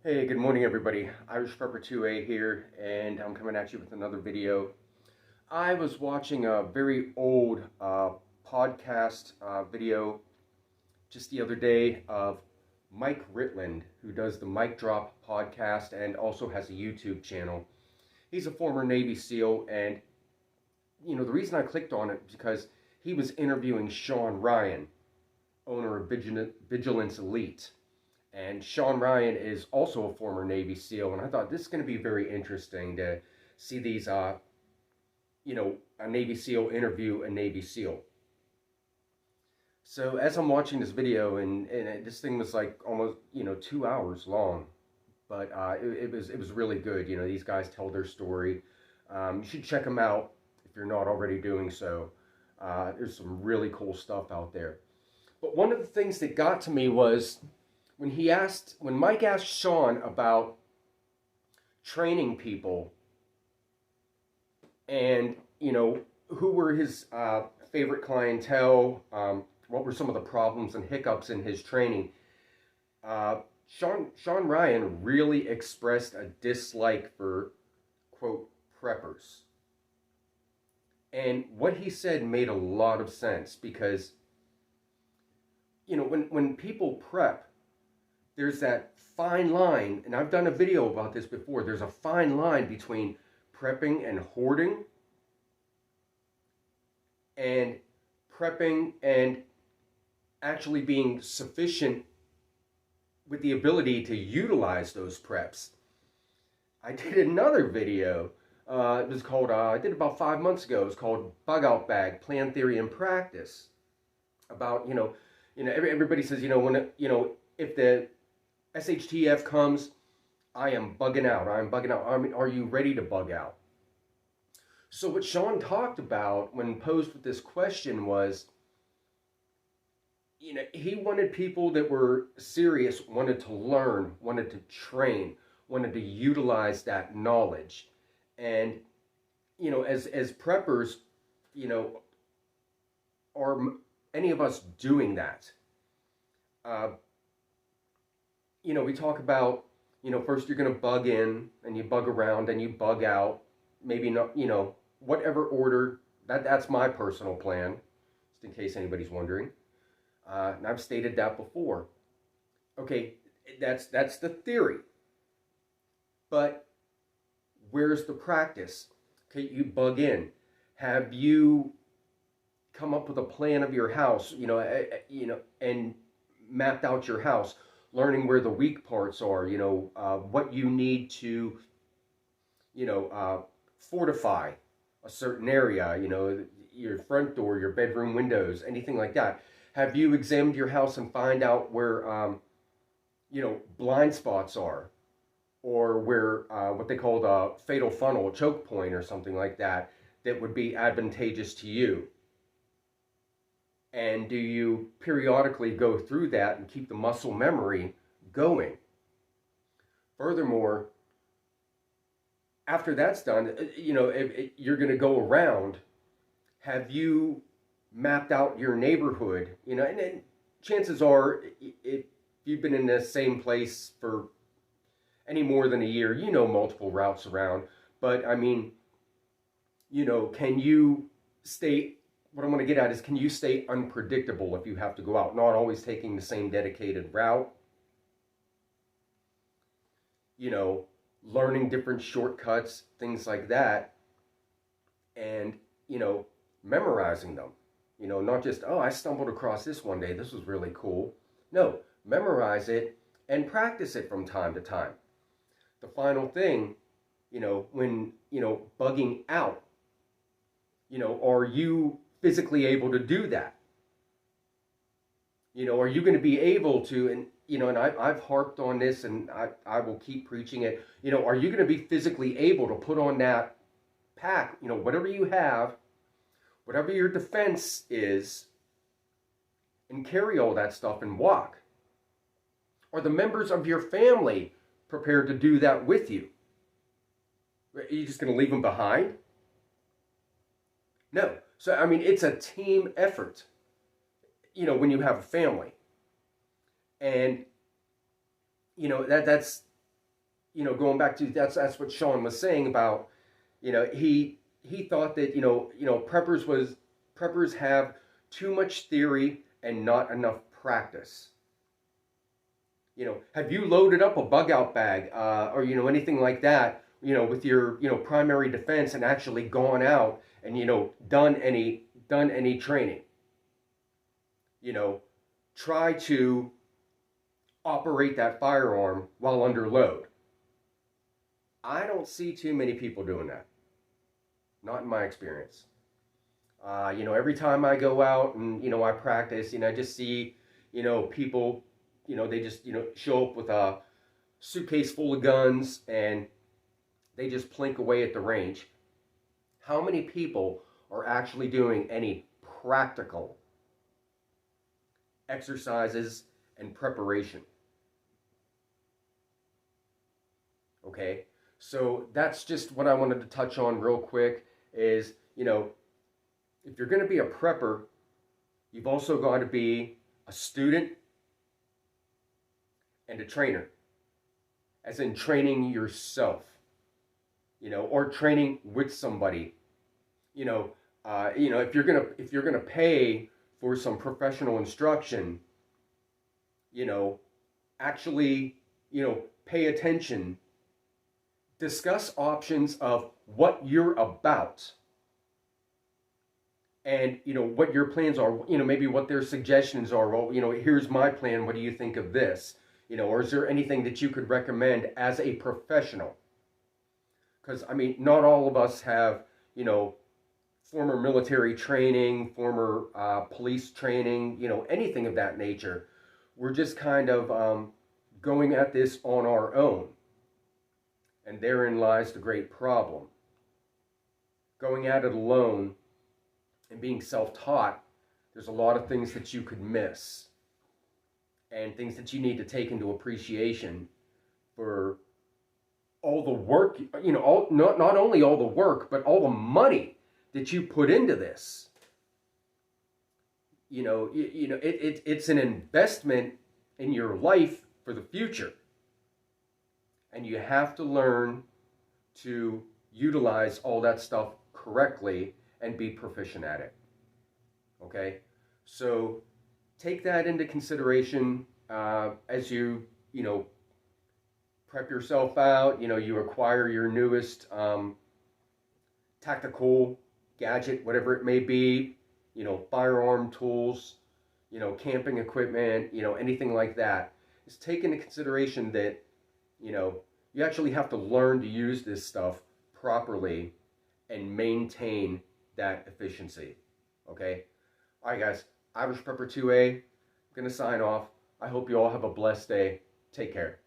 Hey, good morning everybody. Irish Prepper 2A here, and I'm coming at you with another video. I was watching a very old podcast video just the other day of Mike Ritland, who does the Mic Drop podcast and also has a YouTube channel. He's a former Navy SEAL, and the reason I clicked on it is because he was interviewing Sean Ryan, owner of Vigilance Elite. And Sean Ryan is also a former Navy SEAL, and I thought this is going to be very interesting to see these, a Navy SEAL interview a Navy SEAL. So as I'm watching this video, and this thing was like almost 2 hours long, but it was really good. These guys tell their story. You should check them out if you're not already doing so. There's some really cool stuff out there. But one of the things that got to me was when Mike asked Sean about training people and, who were his favorite clientele, what were some of the problems and hiccups in his training, Sean Ryan really expressed a dislike for, quote, preppers. And what he said made a lot of sense because, when people prep, there's that fine line, and I've done a video about this before, there's a fine line between prepping and hoarding, and prepping and actually being sufficient with the ability to utilize those preps. I did another video, it was called, I did about 5 months ago, it was called Bug Out Bag, Plan, Theory, and Practice, about, everybody says, if the SHTF comes, I am bugging out. Are you ready to bug out? So what Sean talked about when posed with this question was, he wanted people that were serious, wanted to learn, wanted to train, wanted to utilize that knowledge. And, as preppers, are any of us doing that? We talk about, first you're going to bug in and you bug around and you bug out, maybe not, whatever order, that's my personal plan, just in case anybody's wondering. And I've stated that before. Okay, that's the theory. But where's the practice? Okay, you bug in. Have you come up with a plan of your house, and mapped out your house? Learning where the weak parts are, what you need to, fortify a certain area, your front door, your bedroom windows, anything like that. Have you examined your house and find out where, blind spots are, or where what they call the fatal funnel, a choke point or something like that, that would be advantageous to you? And do you periodically go through that and keep the muscle memory going? Furthermore, after that's done, if you're going to go around, have you mapped out your neighborhood? And chances are, if you've been in the same place for any more than a year, multiple routes around. But I mean, can you stay? What I want to get at is, can you stay unpredictable if you have to go out? Not always taking the same dedicated route. Learning different shortcuts, things like that. And, memorizing them. Not just, oh, I stumbled across this one day, this was really cool. No, memorize it and practice it from time to time. The final thing, when, bugging out, are you physically able to do that? Are you going to be able to, and I've harped on this and I will keep preaching it, are you going to be physically able to put on that pack, whatever you have, whatever your defense is, and carry all that stuff and walk? Are the members of your family prepared to do that with you? Are you just going to leave them behind? No. So, I mean, it's a team effort, when you have a family. And, that's going back to that's what Sean was saying about, he thought that preppers have too much theory and not enough practice. Have you loaded up a bug out bag or anything like that, with your primary defense and actually gone out and done any training? Try to operate that firearm while under load. I don't see too many people doing that. Not in my experience. Every time I go out and, I practice, I just see, people, they just, show up with a suitcase full of guns and they just plink away at the range. How many people are actually doing any practical exercises and preparation? Okay, so that's just what I wanted to touch on real quick is, if you're going to be a prepper, you've also got to be a student and a trainer, as in training yourself, or training with somebody. If you're gonna pay for some professional instruction, actually, pay attention. Discuss options of what you're about and what your plans are, maybe what their suggestions are. Well, here's my plan, what do you think of this? Or is there anything that you could recommend as a professional? Because not all of us have former military training, former police training, anything of that nature. We're just kind of going at this on our own. And therein lies the great problem. Going at it alone and being self-taught, there's a lot of things that you could miss. And things that you need to take into appreciation for all the work, not only all the work, but all the money that you put into this. It's an investment in your life for the future. And you have to learn to utilize all that stuff correctly and be proficient at it. Okay? So take that into consideration as you, prep yourself out, you acquire your newest tactical gadget, whatever it may be, firearm tools, camping equipment, anything like that. Just take into consideration that, you actually have to learn to use this stuff properly and maintain that efficiency. Okay? All right, guys. Irish Prepper 2A, I'm going to sign off. I hope you all have a blessed day. Take care.